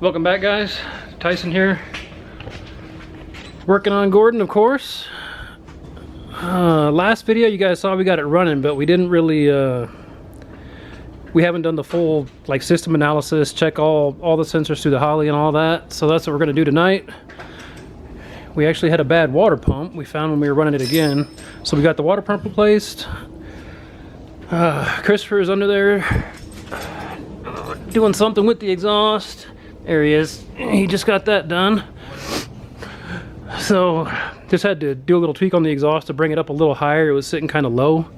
Welcome back, guys. Tyson here. Working on Gordon, of course. Last video you guys saw we got it running, but we didn't really we haven't done the full like system analysis, check all the sensors through the Holly and all that. So that's what we're gonna do tonight. We actually had a bad water pump we found when we were running it again. So we got the water pump replaced. Christopher is under there doing something with the exhaust. There he is. He just got that done. So just had to do a little tweak on the exhaust to bring it up a little higher. It was sitting kind of low.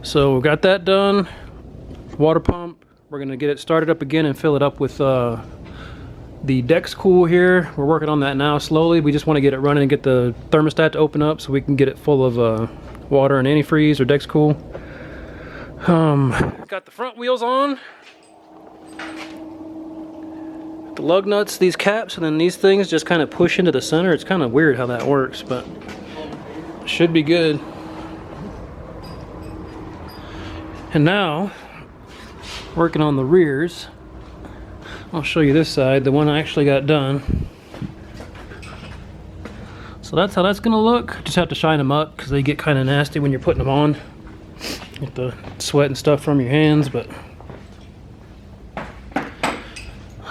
So we got that done. Water pump. We're gonna get it started up again and fill it up with the Dex Cool here. We're working on that now slowly. We just want to get it running and get the thermostat to open up so we can get it full of water and antifreeze or Dex Cool. Got the front wheels on. The lug nuts, these caps, and then these things just kind of push into the center. It's kind of weird how that works, but should be good. And now, working on the rears. I'll show you this side, the one I actually got done. So that's how that's gonna look. Just have to shine them up because they get kind of nasty when you're putting them on. Get the sweat and stuff from your hands, but.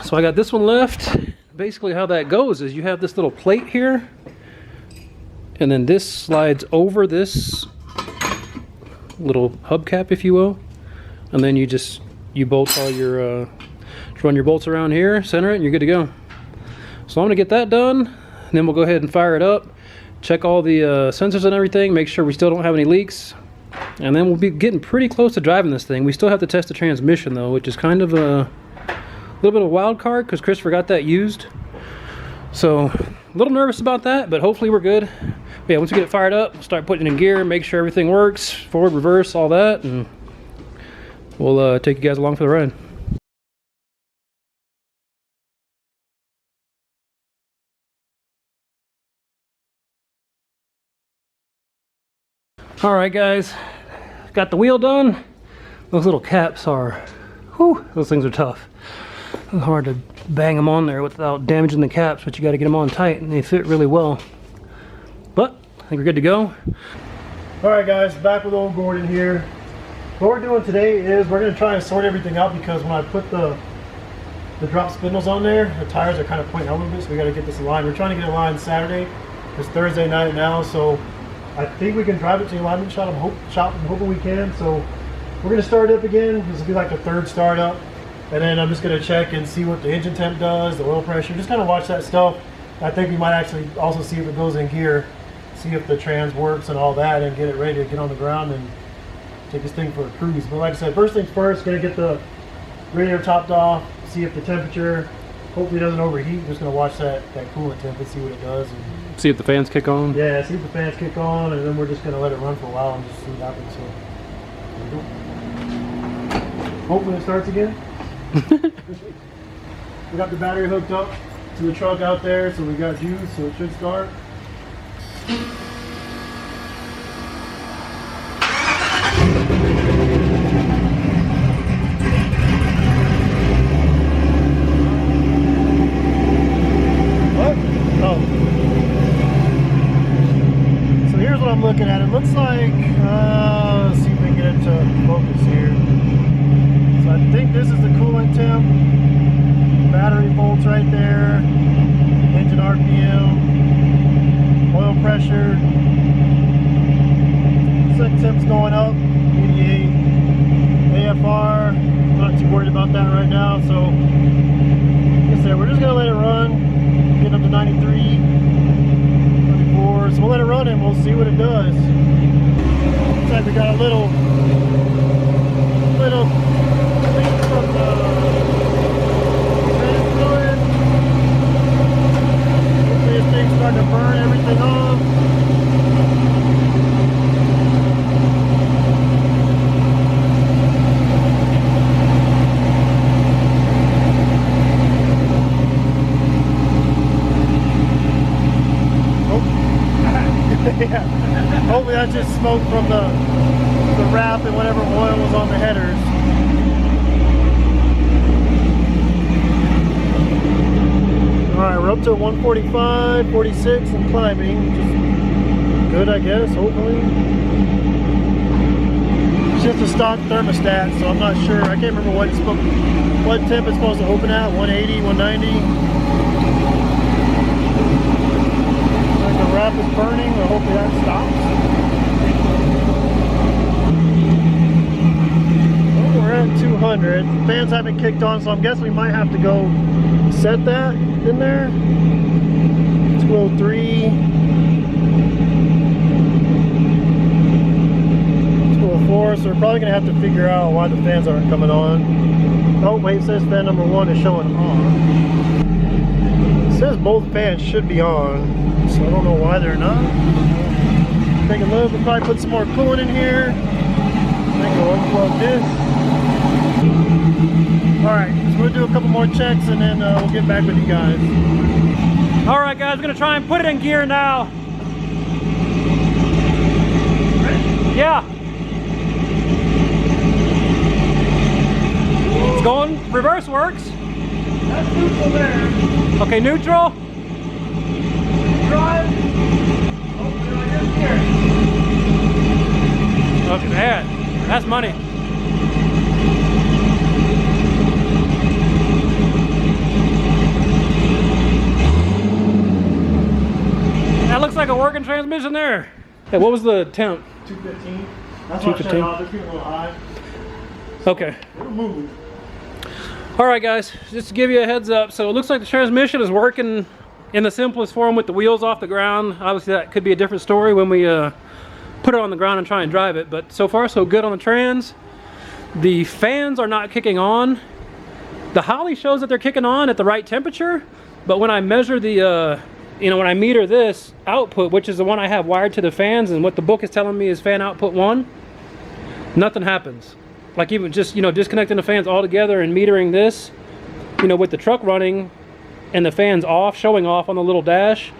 So I got this one left. Basically how that goes is you have this little plate here, and then this slides over this little hubcap, if you will, and then you bolt all your just run your bolts around here, center it, and you're good to go. So I'm gonna get that done, and then we'll go ahead and fire it up, check all the sensors and everything, make sure we still don't have any leaks, and then we'll be getting pretty close to driving this thing. We still have to test the transmission though, which is kind of a little bit of a wild card because Christopher got that used. So a little nervous about that, but hopefully we're good. But yeah, once we get it fired up, start putting it in gear, make sure everything works, forward, reverse, all that, and we'll take you guys along for the ride. Alright guys, got the wheel done. Those little caps are, whew, those things are tough. It's hard to bang them on there without damaging the caps, but you got to get them on tight and they fit really well. But I think we're good to go. Alright guys, back with old Gordon here. What we're doing today is we're going to try and sort everything out because when I put the drop spindles on there, the tires are kind of pointing out a little bit, so we got to get this aligned. We're trying to get it aligned Saturday. It's Thursday night now, so I think we can drive it to the alignment shop. I'm hoping we can. So we're going to start it up again. This will be like the third start up. And then I'm just going to check and see what the engine temp does, the oil pressure, just kind of watch that stuff. I think we might actually also see if it goes in gear, see if the trans works and all that, and get it ready to get on the ground and take this thing for a cruise. But like I said, first things first, going to get the radiator topped off, see if the temperature hopefully doesn't overheat. I'm just going to watch that coolant temp and see what it does. And see if the fans kick on? Yeah, see if the fans kick on, and then we're just going to let it run for a while and just see what happens. So hopefully it starts again. We got the battery hooked up to the truck out there, so we got juice, so it should start. What? Oh. So here's what I'm looking at. It looks like, let's see if we can get it to focus here. So I think this is the coolant temp, battery volts right there, engine RPM, oil pressure. Set temp's going up, 88. AFR, not too worried about that right now. So like I said, we're just gonna let it run, get up to 93, 94. So we'll let it run and we'll see what it does. Looks like we got a little from the trans fluid. Hopefully this thing's starting to burn everything off. Yeah. Hopefully that's just smoke from the wrap and whatever oil was on the headers. up to 145, 46 and climbing, which is good, I guess, hopefully. It's just a stock thermostat, so I'm not sure. I can't remember what temp it's supposed to open at, 180, 190. Like the wrap is burning, or hopefully that stops. Well, we're at 200. Fans haven't kicked on, so I'm guessing we might have to go set that in there. 203. 204. So we're probably gonna have to figure out why the fans aren't coming on. Oh wait, it says fan number 1 is showing on. It says both fans should be on, so I don't know why they're not. Take a look. We'll probably put some more coolant in here. Then go unplug this. Alright, so we'll do a couple more checks and then we'll get back with you guys. Alright guys, we're gonna try and put it in gear now. Ready? Yeah. It's going, reverse works. That's neutral there. Okay, neutral. Drive. Oh, they're right here. Look at that. That's money. That looks like a working transmission there. Hey, what was the temp? 215. That's what I shut off. It's getting a little high. Okay. It'll move. Alright guys, just to give you a heads up, so it looks like the transmission is working in the simplest form with the wheels off the ground. Obviously that could be a different story when we put it on the ground and try and drive it, but so far so good on the trans. The fans are not kicking on. The Holley shows that they're kicking on at the right temperature, but when I measure the when I meter this output, which is the one I have wired to the fans, and what the book is telling me is fan output 1, nothing happens. Like even just, disconnecting the fans altogether and metering this, with the truck running and the fans off, showing off on the little dash,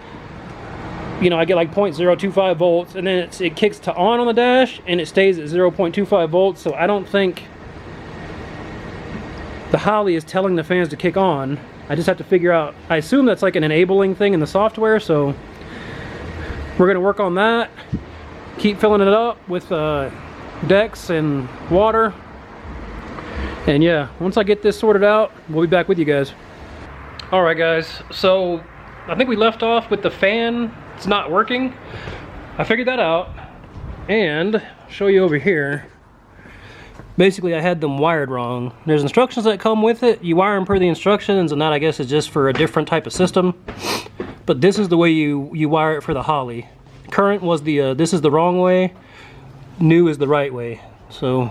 I get like 0.025 volts, and then it kicks to on the dash and it stays at 0.25 volts. So I don't think the Holley is telling the fans to kick on. I just have to figure out, I assume that's like an enabling thing in the software, so we're gonna work on that. Keep filling it up with Dex and water. And yeah, once I get this sorted out, we'll be back with you guys. Alright guys, so I think we left off with the fan. It's not working. I figured that out. And I'll show you over here. Basically I had them wired wrong. There's instructions that come with it. You wire them per the instructions, and that I guess is just for a different type of system. But this is the way you wire it for the Holley. Current was this is the wrong way. New is the right way. So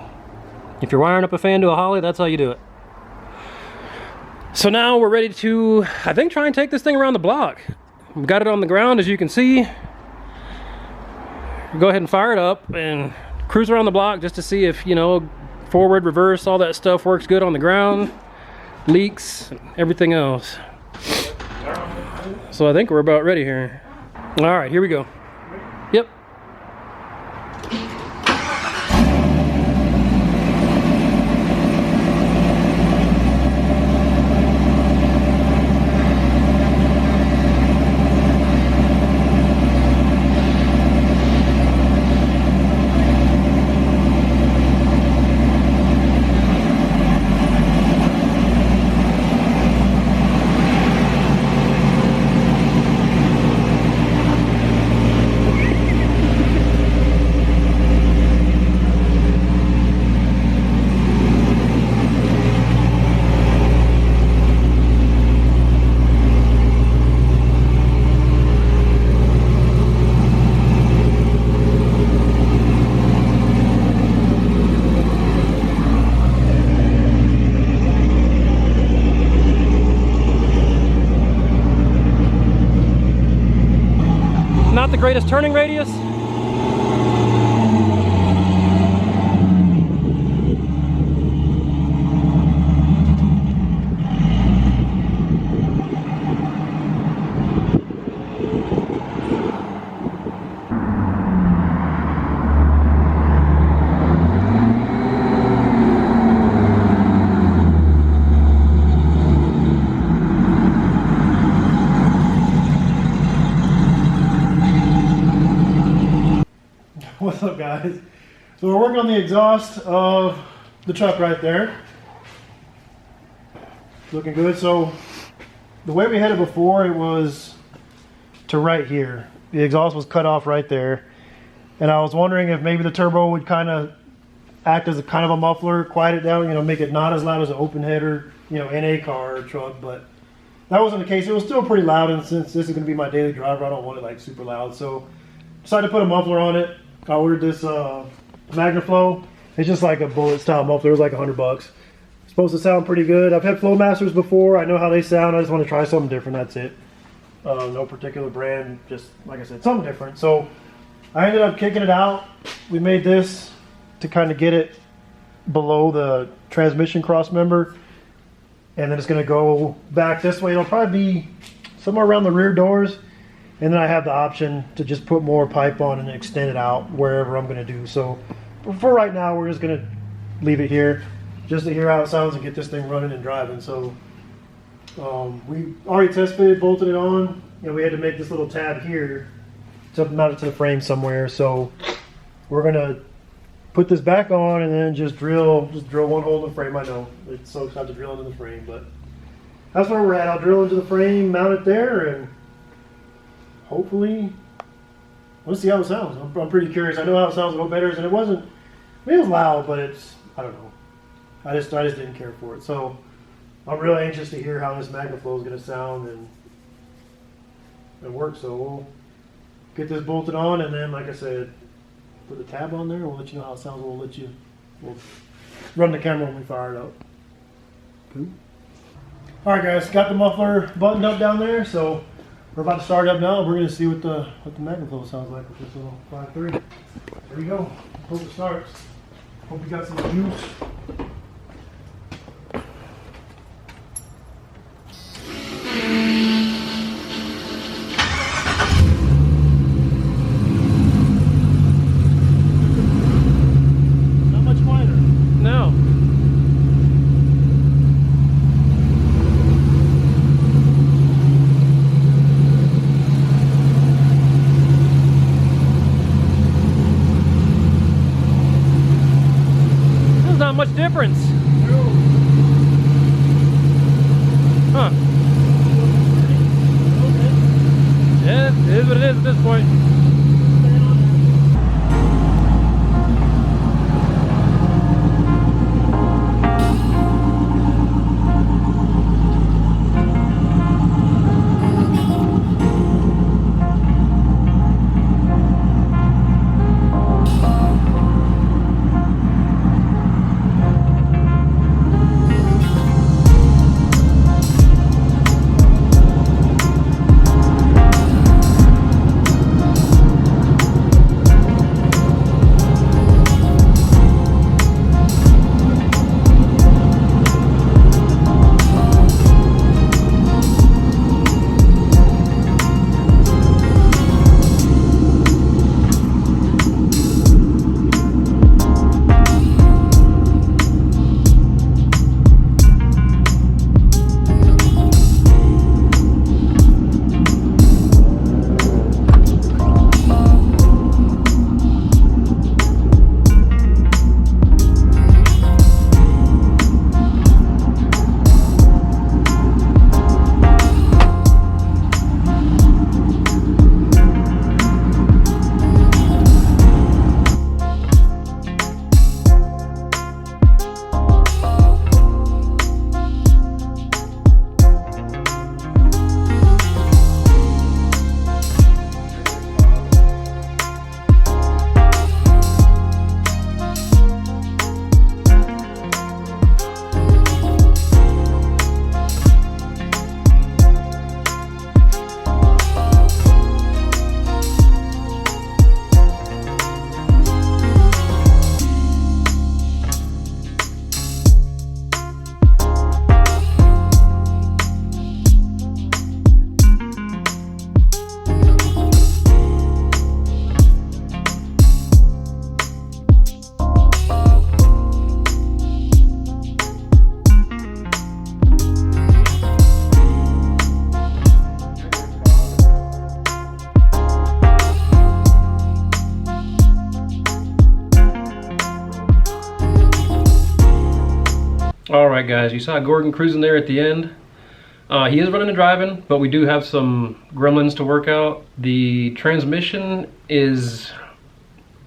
if you're wiring up a fan to a Holley, that's how you do it. So now we're ready to, I think, try and take this thing around the block. We've got it on the ground, as you can see. Go ahead and fire it up and cruise around the block just to see if, forward, reverse, all that stuff works good on the ground. Leaks, everything else. So I think we're about ready here. All right, here we go. Yep. Not the greatest turning radius. guys. So we're working on the exhaust of the truck right there. Looking good. So the way we had it before, it was to right here. The exhaust was cut off right there. And I was wondering if maybe the turbo would kind of act as a kind of a muffler, quiet it down, you know, make it not as loud as an open header, you know, in a car or truck. But that wasn't the case. It was still pretty loud, and since this is going to be my daily driver, I don't want it like super loud. So decided to put a muffler on it. I ordered this MagnaFlow. It's just like a bullet style muffler. It was like $100. It's supposed to sound pretty good. I've had Flowmasters before. I know how they sound. I just want to try something different. That's it. No particular brand. Just like I said, something different. So I ended up kicking it out. We made this to kind of get it below the transmission cross member. And then it's going to go back this way. It'll probably be somewhere around the rear doors. And then I have the option to just put more pipe on and extend it out wherever I'm going to do. So for right now, we're just going to leave it here just to hear how it sounds and get this thing running and driving. So we already test fitted, bolted it on. You know, we had to make this little tab here to mount it to the frame somewhere. So we're going to put this back on and then just drill one hole in the frame. I know it's so excited to drill into the frame, but that's where we're at. I'll drill into the frame, mount it there, and hopefully let's see how it sounds. I'm pretty curious. I know how it sounds a little better, and it wasn't. I mean, it was loud, but it's, I don't know. I just didn't care for it. So I'm really anxious to hear how this MagnaFlow is going to sound and work. So we'll get this bolted on, and then, like I said, put the tab on there. We'll let you know how it sounds. We'll run the camera when we fire it up. Cool. All right, guys, got the muffler buttoned up down there, so we're about to start up now. We're going to see what the MagnaFlow sounds like with this little 5.3. There we go. Hope it starts. Hope you got some juice. Much difference. Huh. Yeah, it is what it is at this point. All right, guys, you saw Gordon cruising there at the end. He is running and driving, but we do have some gremlins to work out. The transmission is,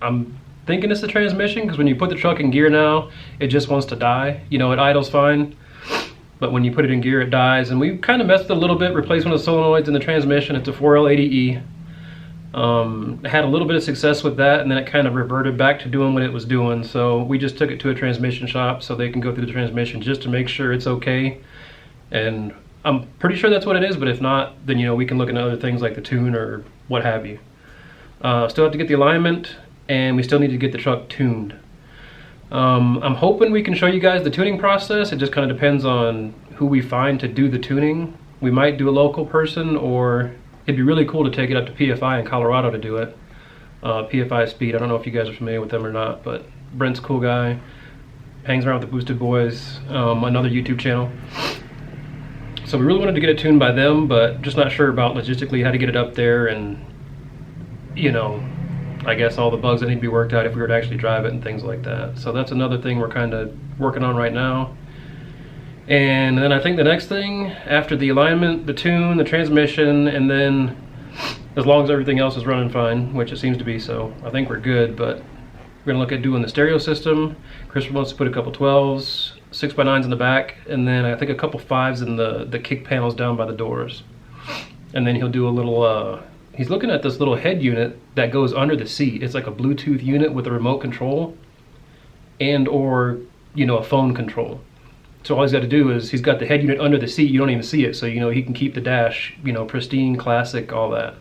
I'm thinking it's the transmission, because when you put the truck in gear now, it just wants to die. You know, it idles fine, but when you put it in gear, it dies. And we kind of messed it a little bit, replaced one of the solenoids in the transmission. It's a 4L80E. Had a little bit of success with that, and then it kind of reverted back to doing what it was doing. So we just took it to a transmission shop so they can go through the transmission just to make sure it's okay. And I'm pretty sure that's what it is, but if not, then, you know, we can look into other things like the tune or what have you. Still have to get the alignment, and we still need to get the truck tuned. I'm hoping we can show you guys the tuning process. It just kind of depends on who we find to do the tuning. We might do a local person, or it'd be really cool to take it up to PFI in Colorado to do it. PFI Speed, I don't know if you guys are familiar with them or not, but Brent's a cool guy. Hangs around with the Boosted Boys, another YouTube channel. So we really wanted to get it tuned by them, but just not sure about logistically how to get it up there, and, you know, I guess all the bugs that need to be worked out if we were to actually drive it and things like that. So that's another thing we're kind of working on right now. And then I think the next thing, after the alignment, the tune, the transmission, and then as long as everything else is running fine, which it seems to be, so I think we're good, but we're gonna look at doing the stereo system. Chris wants to put a couple 12s, 6x9s in the back, and then I think a couple 5s in the kick panels down by the doors. And then he'll do a little, he's looking at this little head unit that goes under the seat. It's like a Bluetooth unit with a remote control and or, you know, a phone control. So all he's got to do is, he's got the head unit under the seat, you don't even see it, so, you know, he can keep the dash, you know, pristine, classic, all that.